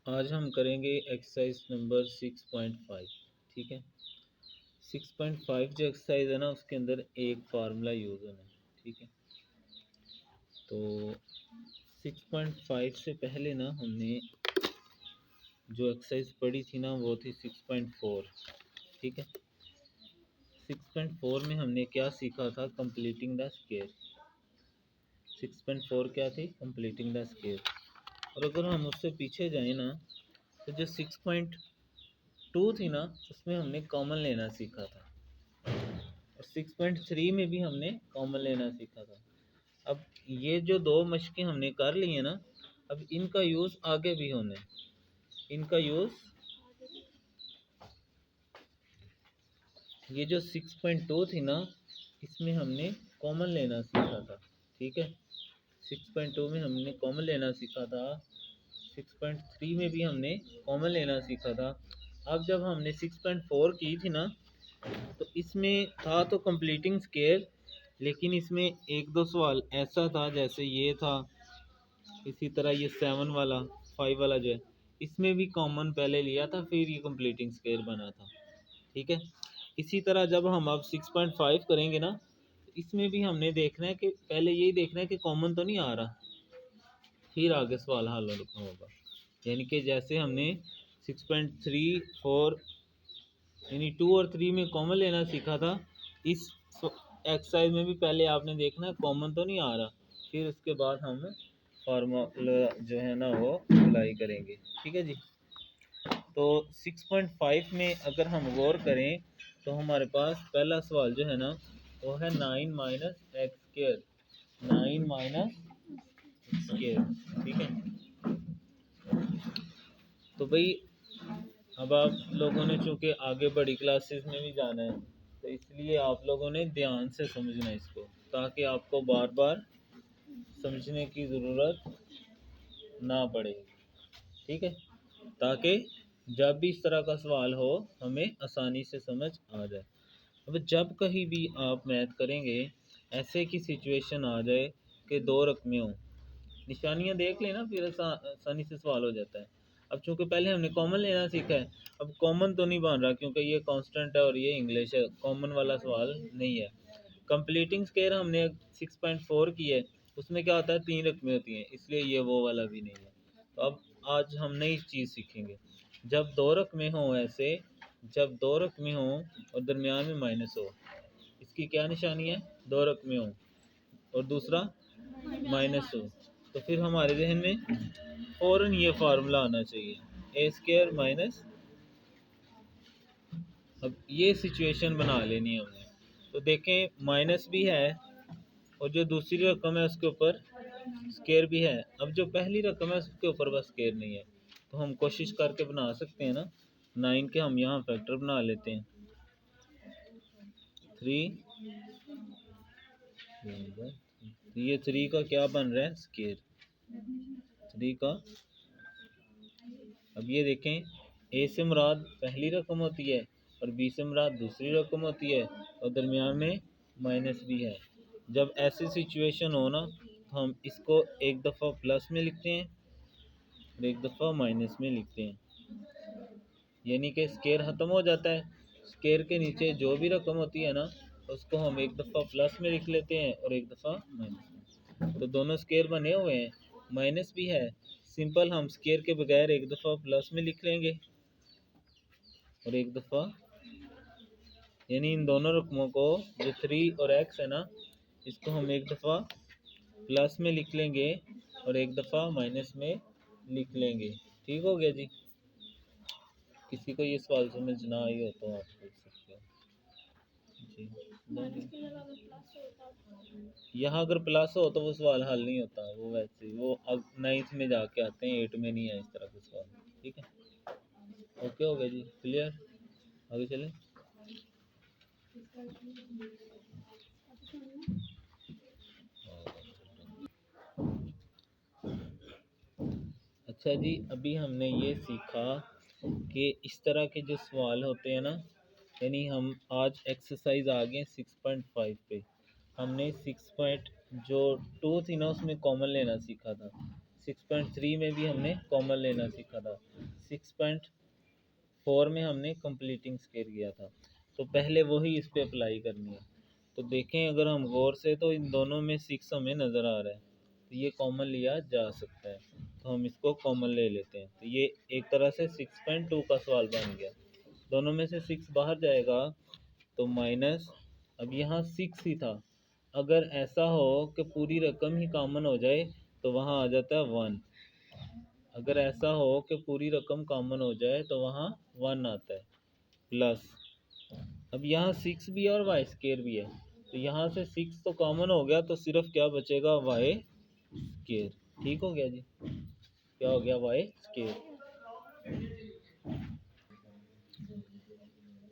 आज हम करेंगे एक्सरसाइज नंबर 6.5। ठीक है। 6.5 जो एक्सरसाइज है ना, उसके अंदर एक फार्मूला यूज़ होना है। ठीक है। तो 6.5 से पहले ना हमने जो एक्सरसाइज पढ़ी थी ना, वो थी 6.4। ठीक है। 6.4 में हमने क्या सीखा था? Completing the square. 6.4 क्या थी? Completing the square. और अगर हम उससे पीछे जाएं ना, तो जो 6.2 थी ना, उसमें हमने कॉमन लेना सीखा था। और 6.3 में भी हमने कॉमन लेना सीखा था। अब ये जो दो मशकें हमने कर ली हैं ना, अब इनका यूज़ आगे भी होना है। इनका यूज़, ये जो 6.2 थी ना, इसमें हमने कॉमन लेना सीखा था। ठीक है। 6.2 में हमने कॉमन लेना सीखा था। 6.3 में भी हमने कॉमन लेना सीखा था। अब जब हमने 6.4 की थी ना, तो इसमें था तो कंप्लीटिंग स्केयर, लेकिन इसमें एक दो सवाल ऐसा था, जैसे ये था, इसी तरह ये 7 वाला, 5 वाला जो है, इसमें भी कॉमन पहले लिया था, फिर ये कंप्लीटिंग स्केयर बना था। ठीक है। इसी तरह जब हम अब 6.5 करेंगे ना, तो इसमें भी हमने देखना है कि पहले यही देखना है कि कॉमन तो नहीं आ रहा, फिर आगे सवाल हल होगा। यानी कि जैसे हमने 6.3, 4 यानी 2 और 3 में कॉमन लेना सीखा था, इस एक्सरसाइज में भी पहले आपने देखना है कॉमन तो नहीं आ रहा, फिर उसके बाद हम फार्मूला जो है ना वो अप्लाई करेंगे। ठीक है जी। तो 6.5 में अगर हम गौर करें, तो हमारे पास पहला सवाल जो है ना, वो है 9 minus x square. 9 minus square. ठीक है। तो भाई, अब आप लोगों ने चूँकि आगे बड़ी क्लासेस में भी जाना है, तो इसलिए आप लोगों ने ध्यान से समझना है इसको, ताकि आपको बार बार समझने की ज़रूरत ना पड़े। ठीक है। ताकि जब भी इस तरह का सवाल हो, हमें आसानी से समझ आ जाए। अब जब कहीं भी आप मैथ करेंगे, ऐसे की सिचुएशन आ जाए कि दो रकमें हों, निशानियाँ देख लेना, फिर आसानी से सवाल हो जाता है। अब चूंकि पहले हमने कॉमन लेना सीखा है, अब कॉमन तो नहीं बन रहा, क्योंकि ये कांस्टेंट है और ये इंग्लिश है, कॉमन वाला सवाल नहीं है। कंप्लीटिंग स्केयर हमने 6.4 की है, उसमें क्या होता है, 3 रकमें होती हैं, इसलिए ये वो वाला भी नहीं है। तो अब आज हम नई चीज़ सीखेंगे। जब दो रकमें हों ऐसे, जब दो रकमें हों और दरमियान में माइनस हो, इसकी क्या निशानी है? दो रकमें हों और दूसरा माइनस हो, तो फिर हमारे जहन में फ़ौरन ये फार्मूला आना चाहिए, ए स्क्र माइनस। अब ये सिचुएशन बना लेनी है हमने। तो देखें, माइनस भी है और जो दूसरी रकम है उसके ऊपर स्केयर भी है। अब जो पहली रकम है उसके ऊपर बस स्केयर नहीं है, तो हम कोशिश करके बना सकते हैं ना। 9 के हम यहाँ फैक्टर बना लेते हैं। 3, ये 3 का क्या बन रहा है? स्केयर 3 का। अब ये देखें, ए से मुराद पहली रकम होती है और बी से मुराद दूसरी रकम होती है, और दरमियान में माइनस भी है। जब ऐसी सिचुएशन हो ना, तो हम इसको एक दफ़ा प्लस में लिखते हैं और एक दफ़ा माइनस में लिखते हैं, यानी कि स्केयर ख़त्म हो जाता है। स्केयर के नीचे जो भी रकम होती है ना, उसको हम एक दफ़ा प्लस में लिख लेते हैं और एक दफ़ा माइनस में। तो दोनों स्केयर बने हुए हैं, माइनस भी है, सिंपल हम स्केयर के बगैर एक दफ़ा प्लस में लिख लेंगे और एक दफ़ा, यानी इन दोनों रकमों को, जो 3 और x है ना, इसको हम एक दफ़ा प्लस में लिख लेंगे और एक दफ़ा माइनस में लिख लेंगे। ठीक हो गया जी। किसी को ये सवाल समझ ना आई हो तो आप पूछ सकते हो जी। यहाँ अगर प्लस हो तो वो सवाल हल नहीं होता, वो वैसे ही, वो अब 9th में जाके आते हैं, 8 में नहीं है इस तरह के सवाल। ठीक है। ओके हो गया जी, क्लियर। आगे चलें। अच्छा जी, अभी हमने ये सीखा कि इस तरह के जो सवाल होते हैं ना, यानी हम आज एक्सरसाइज आ गए 6.5 पे। हमने 6.2 थी ना, उसमें कॉमन लेना सीखा था। 6.3 में भी हमने कॉमन लेना सीखा था। 6.4 में हमने कंप्लीटिंग स्क्वायर किया था, तो पहले वही इस पे अप्लाई करनी है। तो देखें अगर हम गौर से तो इन दोनों में 6 हमें नज़र आ रहा है, तो ये कॉमन लिया जा सकता है, तो हम इसको कॉमन ले लेते हैं। तो ये एक तरह से 6.2 का सवाल बन गया। दोनों में से 6 बाहर जाएगा तो माइनस, अब यहाँ 6 ही था, अगर ऐसा हो कि पूरी रकम ही कॉमन हो जाए तो वहाँ आ जाता है 1। अगर ऐसा हो कि पूरी रकम कॉमन हो जाए तो वहाँ 1 आता है, प्लस अब यहाँ 6 भी है और वाई स्केयर भी है, तो यहाँ से 6 तो कॉमन हो गया, तो सिर्फ क्या बचेगा, वाई स्केयर। ठीक हो गया जी, क्या हो गया, वाई स्केयर।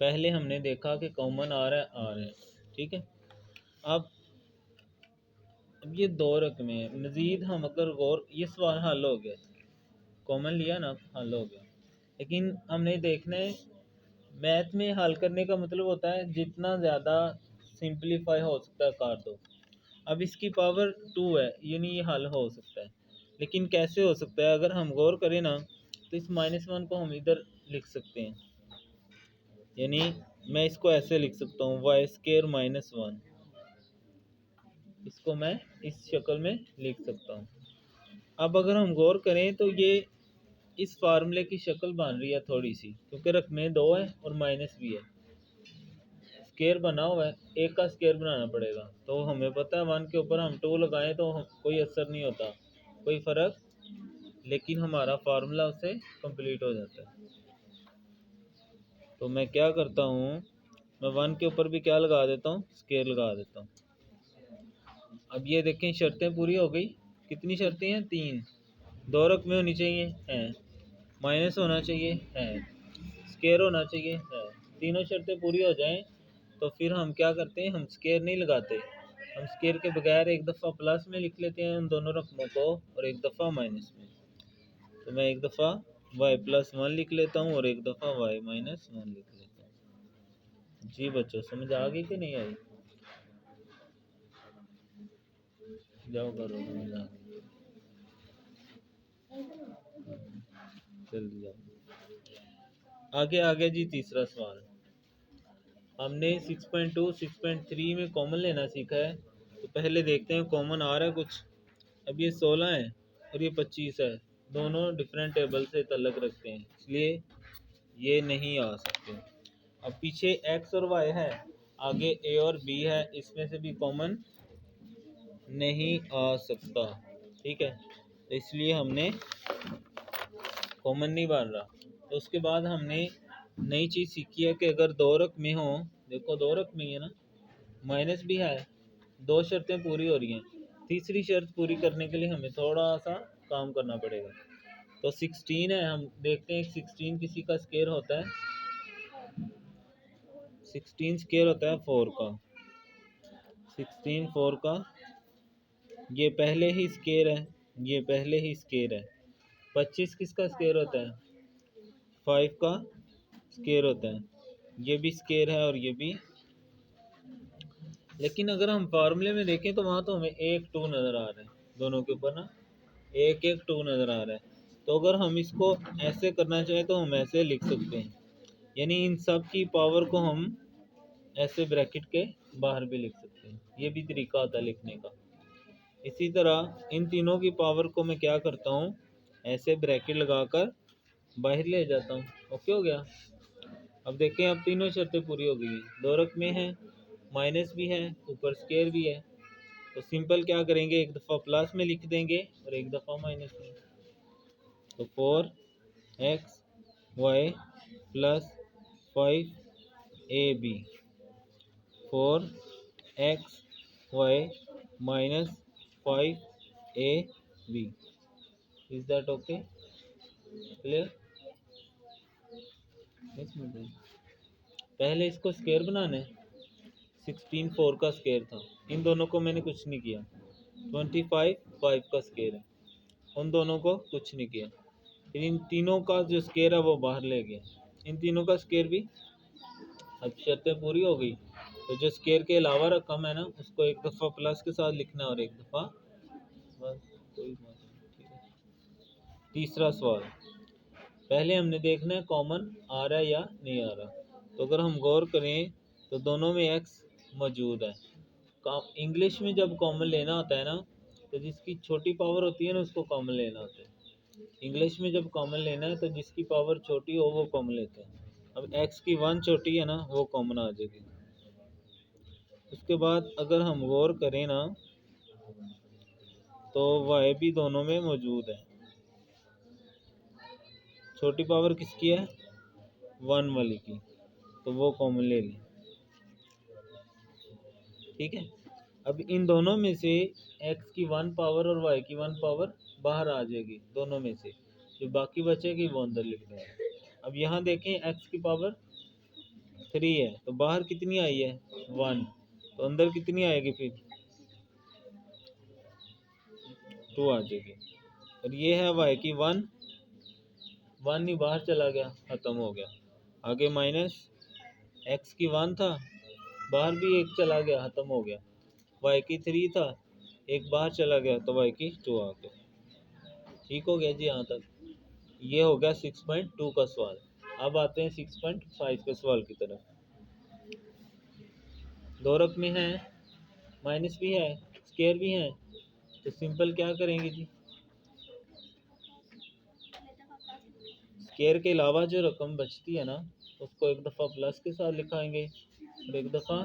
पहले हमने देखा कि कॉमन आ रहा है, ठीक है। अब ये दो रकमें हैं, मज़ीद हम अगर गौर, ये सवाल हल हो गया, कॉमन लिया ना, हल हो गया। लेकिन हमने देखना है, मैथ में हल करने का मतलब होता है जितना ज़्यादा सिंपलीफाई हो सकता है कर दो। अब इसकी पावर 2 है, यानी ये हल हो सकता है, लेकिन कैसे हो सकता है, अगर हम गौर करें ना तो इस -1 को हम इधर लिख सकते हैं, यानी मैं इसको ऐसे लिख सकता हूँ, वाई स्केयर -1, इसको मैं इस शक्ल में लिख सकता हूँ। अब अगर हम गौर करें तो ये इस फार्मूले की शक्ल बन रही है थोड़ी सी, क्योंकि रकमें 2 है और माइनस भी है, स्केयर बना हुआ है, एक का स्केयर बनाना पड़ेगा, तो हमें पता है 1 के ऊपर हम 2 लगाएं तो कोई असर नहीं होता, कोई फ़र्क, लेकिन हमारा फार्मूला उससे कंप्लीट हो जाता है। तो मैं क्या करता हूँ, मैं 1 के ऊपर भी क्या लगा देता हूँ, स्केयर लगा देता हूँ। अब ये देखें शर्तें पूरी हो गई, कितनी शर्तें हैं, 3, 2 रकमें होनी चाहिए हैं, माइनस होना चाहिए है, स्केयर होना चाहिए है, तीनों शर्तें पूरी हो जाएं तो फिर हम क्या करते हैं, हम स्केयर नहीं लगाते, हम स्केयर के बगैर एक दफ़ा प्लस में लिख लेते हैं उन दोनों रकमों को और एक दफ़ा माइनस में। तो मैं एक दफ़ा y+1 लिख लेता हूँ और एक दफ़ा y-1 लिख लेता हूँ। जी बच्चों, समझ आ गई कि नहीं आई, जाओ करो, समझ आ गई, जल्दी जाओ। आगे आगे जी, तीसरा सवाल, हमने 6.2 6.3 में कॉमन लेना सीखा है, तो पहले देखते हैं कॉमन आ रहा है कुछ। अब ये 16 है और ये 25 है, दोनों डिफरेंट टेबल से तल्लक रखते हैं, इसलिए ये नहीं आ सकते। अब पीछे x और y है, आगे a और b है, इसमें से भी कॉमन नहीं आ सकता, ठीक है, तो इसलिए हमने कॉमन नहीं बन रहा। तो उसके बाद हमने नई चीज़ सीखी है कि अगर 2 रकमें हों, देखो 2 रकमें है ना, माइनस भी है, 2 शर्तें पूरी हो रही हैं, तीसरी शर्त पूरी करने के लिए हमें थोड़ा सा काम करना पड़ेगा। तो 16 है, हम देखते हैं 16 किसी का स्केयर होता है, 16 स्केयर होता है 4 का, 16 4 का, ये पहले ही स्केयर है, ये पहले ही स्केयर है। 25 किसका स्केयर होता है, 5 का स्केयर होता है, ये भी स्केयर है और ये भी। लेकिन अगर हम फार्मूले में देखें तो वहाँ तो हमें 1 2 नज़र आ रहा है, दोनों के ऊपर ना 1 1 2 नज़र आ रहा है। तो अगर हम इसको ऐसे करना चाहें तो हम ऐसे लिख सकते हैं, यानी इन सब की पावर को हम ऐसे ब्रैकेट के बाहर भी लिख सकते हैं, ये भी तरीका होता है लिखने का। इसी तरह इन तीनों की पावर को मैं क्या करता हूँ, ऐसे ब्रैकेट लगाकर बाहर ले जाता हूँ। ओके हो गया। अब देखें, अब तीनों शर्तें पूरी हो गई, 2 रकमें हैं, माइनस भी है, ऊपर स्केयर भी है, तो सिंपल क्या करेंगे, एक दफ़ा प्लस में लिख देंगे और एक दफ़ा माइनस में। तो 4x y plus 5ab, 4x y minus 5ab, is that okay, clear? पहले इसको स्केयर बनाना है, 16 4 का स्केयर था, इन दोनों को मैंने कुछ नहीं किया, 25 5 का स्केयर है, उन दोनों को कुछ नहीं किया, फिर इन तीनों का जो स्केयर है वो बाहर ले गया, इन तीनों का स्केयर भी। अब शर्तें पूरी हो गई, तो जो स्केयर के अलावा रकम है ना, उसको एक दफ़ा प्लस के साथ लिखना और एक दफ़ा, बस कोई बात नहीं, ठीक है। तीसरा सवाल, पहले हमने देखना है कॉमन आ रहा है या नहीं आ रहा। तो अगर हम गौर करें तो दोनों में एक्स मौजूद है। इंग्लिश में जब कॉमन लेना होता है ना, तो जिसकी छोटी पावर होती है ना उसको कॉमन लेना होता है। इंग्लिश में जब कॉमन लेना है तो जिसकी पावर छोटी हो वो कॉमन लेते हैं। अब एक्स की 1 छोटी है ना, वो कॉमन आ जाएगी। उसके बाद अगर हम गौर करें ना, तो वाई भी दोनों में मौजूद है। छोटी पावर किसकी है? 1 वाली की, तो वो कॉमन ले लें। ठीक है। अब इन दोनों में से x की 1 पावर और y की 1 पावर बाहर आ जाएगी, दोनों में से जो बाकी बचेगी वो अंदर लिख देंगे। अब यहाँ देखें x की पावर 3 है, तो बाहर कितनी आई है? 1, तो अंदर कितनी आएगी फिर? 2 आ जाएगी। और ये है y की 1 ही बाहर चला गया, खत्म हो गया। आगे माइनस x की 1 था, बाहर भी एक चला गया, खत्म हो गया। y की 3 था, एक बाहर चला गया, तो y की 2 आ गया। ठीक हो गया जी यहाँ तक। ये हो गया 6.2 का सवाल। अब आते हैं 6.5 के सवाल की तरफ। दो में है, माइनस भी है, स्केयर भी है, तो सिंपल क्या करेंगे जी? स्केयर के अलावा जो रकम बचती है ना, उसको एक दफ़ा प्लस के साथ लिखाएंगे और एक दफ़ा।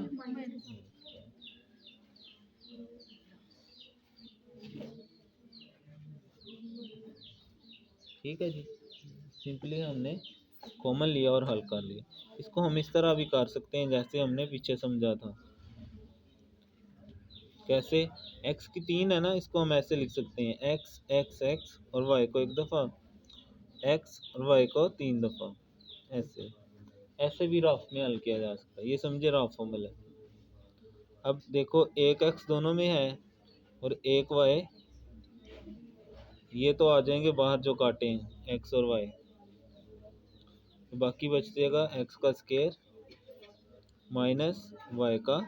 ठीक है जी, सिंपली हमने कॉमन लिया और हल कर लिया। इसको हम इस तरह भी कर सकते हैं जैसे हमने पीछे समझा था। कैसे? x की 3 है ना, इसको हम ऐसे लिख सकते हैं x x x और y को एक दफ़ा, x और y को 3 दफ़ा। ऐसे ऐसे भी रफ में हल किया जा सकता है, ये समझे रफ फॉर्मूला। अब देखो एक x दोनों में है और एक y, ये तो आ जाएंगे बाहर जो काटे हैं x और y, तो बाकी बच जाएगा x का स्केयर माइनस y का।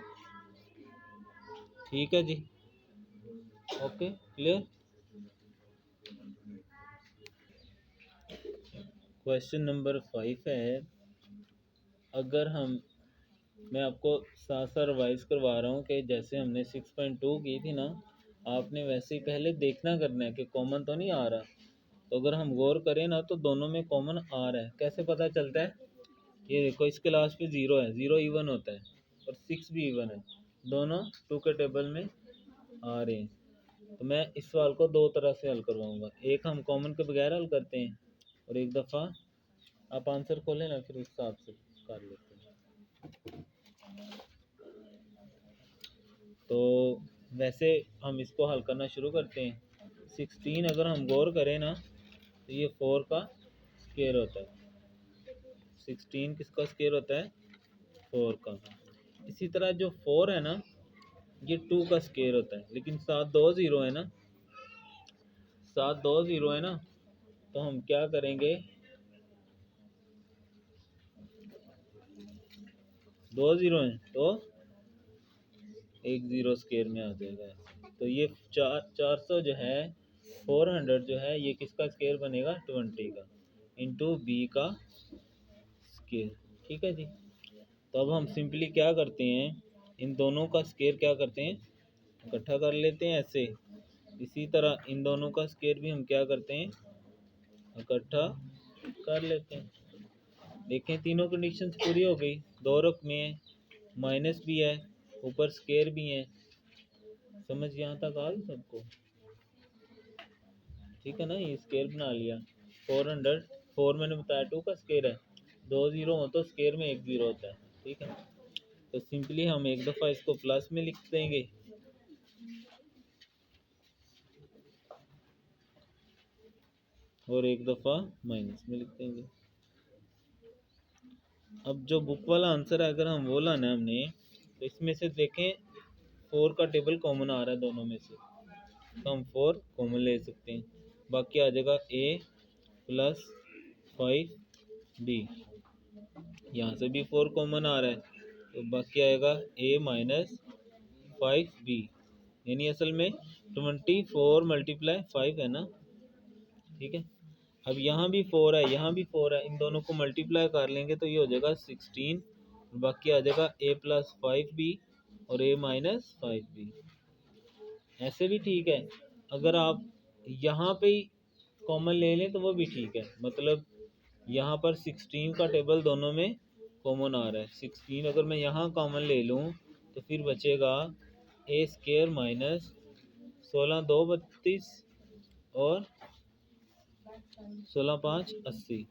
ठीक है जी, ओके क्लियर। क्वेश्चन नंबर 5 है, अगर मैं आपको साथ साथ रिवाइज करवा रहा हूँ कि जैसे हमने 6.2 की थी ना, आपने वैसे ही पहले देखना करना है कि कॉमन तो नहीं आ रहा। तो अगर हम गौर करें ना, तो दोनों में कॉमन आ रहा है। कैसे पता चलता है? ये देखो, इसके लास्ट पे 0 है, 0 इवन होता है और 6 भी इवन है, दोनों 2 के टेबल में आ रहे हैं। तो मैं इस सवाल को दो तरह से हल करवाऊंगा। एक हम कॉमन के बगैर हल करते हैं और एक दफ़ा आप आंसर खोलें ना, फिर उस हिसाब से कर लेते हैं। तो वैसे हम इसको हल करना शुरू करते हैं। 16 अगर हम गौर करें ना, तो ये 4 का स्केयर होता है। 16 किसका स्केयर होता है? 4 का। इसी तरह जो 4 है ना, ये 2 का स्केयर होता है, लेकिन साथ 2 0 है ना, साथ 2 0 है ना, तो हम क्या करेंगे? 2 0 है तो 1 0 स्केयर में आ जाएगा। तो ये 400 जो है, 400 जो है, ये किसका स्केयर बनेगा? 20 का, इंटू बी का स्केयर। ठीक है जी। तो अब हम सिंपली क्या करते हैं, इन दोनों का स्केयर क्या करते हैं? इकट्ठा कर लेते हैं ऐसे। इसी तरह इन दोनों का स्केयर भी हम क्या करते हैं? इकट्ठा कर लेते हैं। देखें, तीनों कंडीशंस पूरी हो गई। दो रक में है, माइनस भी है, ऊपर स्केयर भी है। समझ यहाँ तक आ गई सबको? ठीक है ना, ये स्केयर बना लिया। 400, 4 मैंने बताया 2 का स्केयर है, 2 0 हो तो स्केयर में 1 0 होता है। ठीक है, तो सिंपली हम एक दफ़ा इसको प्लस में लिख देंगे और एक दफ़ा माइनस में लिख देंगे। अब जो बुक वाला आंसर है, अगर हम वो लाना है हमने, तो इसमें से देखें 4 का टेबल कॉमन आ रहा है दोनों में से, तो हम 4 कॉमन ले सकते हैं। बाकी आ जाएगा a प्लस 5b, यहाँ से भी 4 कॉमन आ रहा है, तो बाकी आएगा a माइनस 5b, यानी असल में 24 मल्टीप्लाई 5 है ना। ठीक है, अब यहाँ भी 4 है, यहाँ भी 4 है, इन दोनों को मल्टीप्लाई कर लेंगे तो ये हो जाएगा 16, बाकी आ जाएगा a+5b और a-5b। ऐसे भी ठीक है। अगर आप यहाँ पे ही कॉमन ले लें तो वो भी ठीक है, मतलब यहाँ पर 16 का टेबल दोनों में कॉमन आ रहा है। 16 अगर मैं यहाँ कॉमन ले लूँ तो फिर बचेगा a² माइनस 16 2 32 और 16 5 80।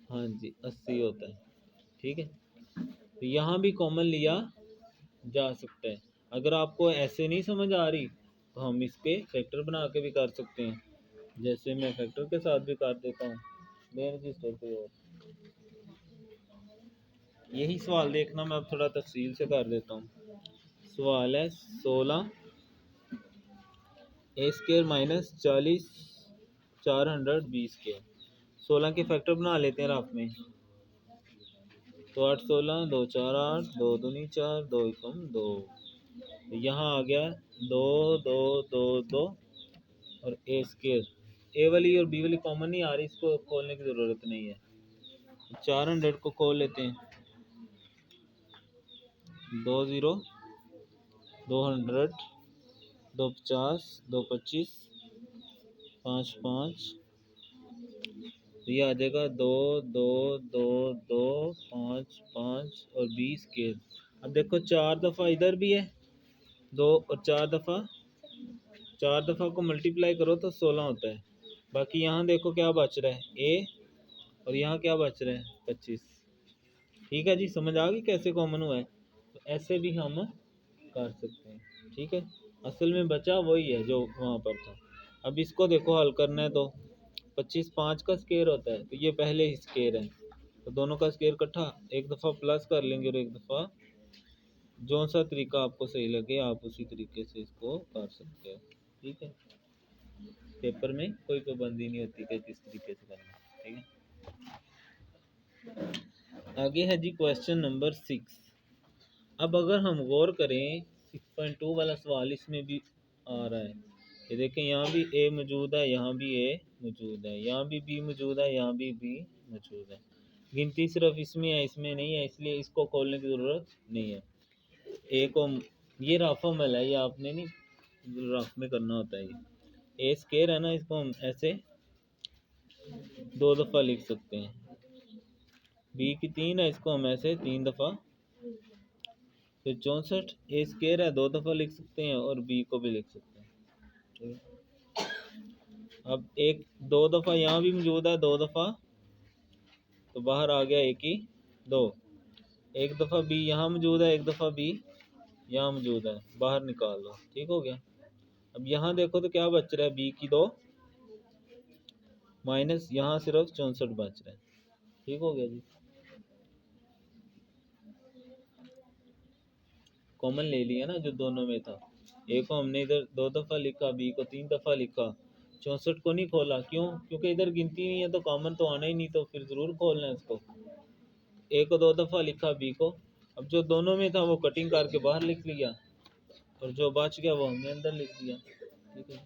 हाँ जी 80 होता है, ठीक है। तो यहाँ भी कॉमन लिया जा सकता है। अगर आपको ऐसे नहीं समझ आ रही तो हम इसके फैक्टर बना के भी कर सकते हैं, जैसे मैं फैक्टर के साथ भी कर देता हूँ। मेन रजिस्टर पे और यही सवाल देखना, मैं अब थोड़ा तफसील से कर देता हूँ। सवाल है 16 a² माइनस 40 400b²। 16 के फैक्टर बना लेते हैं रात में। तो 8 16 2 4 8 2 दूनी 4 2 एकम 2। तो यहाँ आ गया 2 2 2 2 और a²। ए वाली और बी वाली कॉमन नहीं आ रही, इसको खोलने की ज़रूरत नहीं है। 400 को खोल लेते हैं। 2 0 200 2 50 2 25 5 5। तो ये आ जाएगा 2 2 2 2 5 5 और 20²। अब देखो 4 दफ़ा इधर भी है, 2 और 4 दफ़ा, 4 दफ़ा को मल्टीप्लाई करो तो 16 होता है। बाकी यहाँ देखो क्या बच रहा है a, और यहाँ क्या बच रहा है 25। ठीक है जी, समझ आ गई कैसे कॉमन हुआ है। तो ऐसे भी हम कर सकते हैं, ठीक है। असल में बचा वही है जो वहाँ पर था। अब इसको देखो हल करना है तो 25 5 का स्केयर होता है, तो ये पहले ही स्केयर है, तो दोनों का स्केयर इकट्ठा एक दफ़ा प्लस कर लेंगे और एक दफ़ा जो सा तरीका आपको सही लगे आप उसी तरीके से इसको कर सकते हो, ठीक है। पेपर में कोई पाबंदी नहीं होती कि किस तरीके से करना, ठीक है। आगे है जी क्वेश्चन नंबर 6। अब अगर हम गौर करें 6.2 वाला सवाल इसमें भी आ रहा है कि देखें यहाँ भी ए मौजूद है, यहाँ भी ए मौजूद है, यहाँ भी बी मौजूद है, यहाँ भी बी मौजूद है। गिनती सिर्फ इसमें है, इसमें नहीं है, इसलिए इसको खोलने की ज़रूरत नहीं है। ए को ये रफ अमल है, ये आपने नहीं रफ में करना होता है। ये ए स्केयर है ना, इसको हम ऐसे 2 दफ़ा लिख सकते हैं। बी की 3 है, इसको हम ऐसे 3 दफ़ा। फिर 64 ए स्केयर है, 2 दफ़ा लिख सकते हैं और बी को भी लिख सकते हैं, ठीक है। अब एक 2 दफ़ा यहाँ भी मौजूद है, 2 दफ़ा, तो बाहर आ गया एक ही 2। एक दफ़ा बी यहाँ मौजूद है, एक दफ़ा बी यहाँ मौजूद है, बाहर निकाल लो, ठीक हो गया। अब यहाँ देखो तो क्या बच रहा है, बी की 2 माइनस यहाँ सिर्फ 64 बच रहा है, ठीक हो गया जी। कॉमन ले लिया ना जो दोनों में था। ए को हमने इधर 2 दफ़ा लिखा, बी को 3 दफ़ा लिखा, 64 को नहीं खोला। क्यों? क्योंकि इधर गिनती नहीं है तो कॉमन तो आना ही नहीं, तो फिर ज़रूर खोलना है इसको। ए को 2 दफ़ा लिखा, बी को, अब जो दोनों में था वो कटिंग करके बाहर लिख लिया और जो बच गया वो हमने अंदर लिख दिया, ठीक है।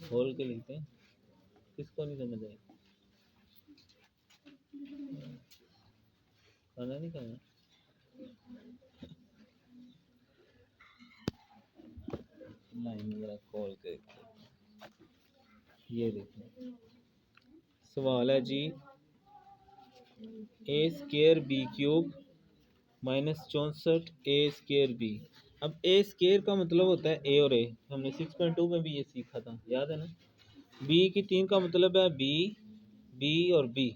खोल के लिखते हैं, किसको नहीं समझ आए? खाना नहीं खाना, लाइन वगैरह खोल के। ये देखिए सवाल है जी, a²b³ माइनस 64 a²b। अब a² का मतलब होता है a और a, हमने 6.2 में भी ये सीखा था, याद है ना। b की 3 का मतलब है b, b और b,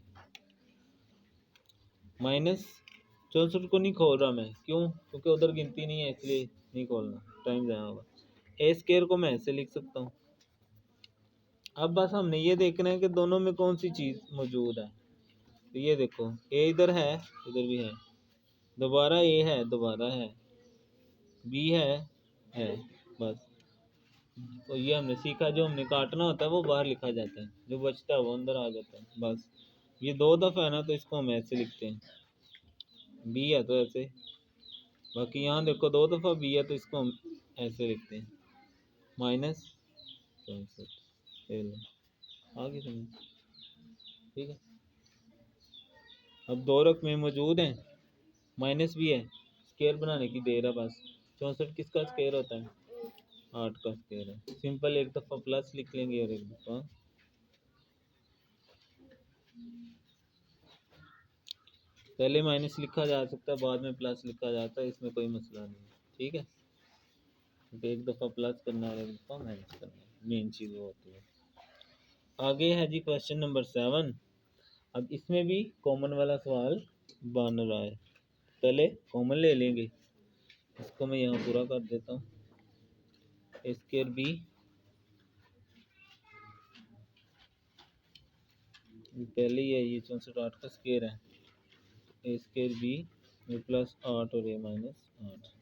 माइनस 64 को नहीं खोल रहा मैं, क्यों? क्योंकि उधर गिनती नहीं है इसलिए नहीं खोलना, टाइम जाना होगा। a² को मैं ऐसे लिख सकता हूँ। अब बस हमने ये देखना है कि दोनों में कौन सी चीज़ मौजूद है। तो ये देखो a इधर है, इधर भी है, दोबारा a है, दोबारा है, b है, बस। तो ये हमने सीखा, जो हमने काटना होता है वो बाहर लिखा जाता है, जो बचता है वो अंदर आ जाता है, बस। ये 2 दफ़ा है ना, तो इसको हम ऐसे लिखते हैं, b है तो ऐसे, बाकी यहाँ देखो 2 दफ़ा बी है तो इसको हम ऐसे लिखते हैं -64। आगे समझ, ठीक है। अब 2 रकमें मौजूद हैं, माइनस भी है, स्केयर बनाने की देर है बस। 64 किसका स्केयर होता है? 8 का स्केयर है। सिंपल, एक दफ़ा प्लस लिख लेंगे और एक दफ़ा पहले माइनस लिखा जा सकता है, बाद में प्लस लिखा जाता है, इसमें कोई मसला नहीं है, ठीक है। तो एक दफ़ा प्लस करना है, एक दफ़ा माइनस करना है, मेन चीज़ वो होती है। आगे है जी क्वेश्चन नंबर 7। अब इसमें भी कॉमन वाला सवाल बन रहा है। पहले कॉमन ले लेंगे, इसको मैं यहाँ पूरा कर देता हूँ। ए स्केयर बी पहले ही है, ये 64 8 का स्केयर है। ए स्केयर बी प्लस 8 और ए -8।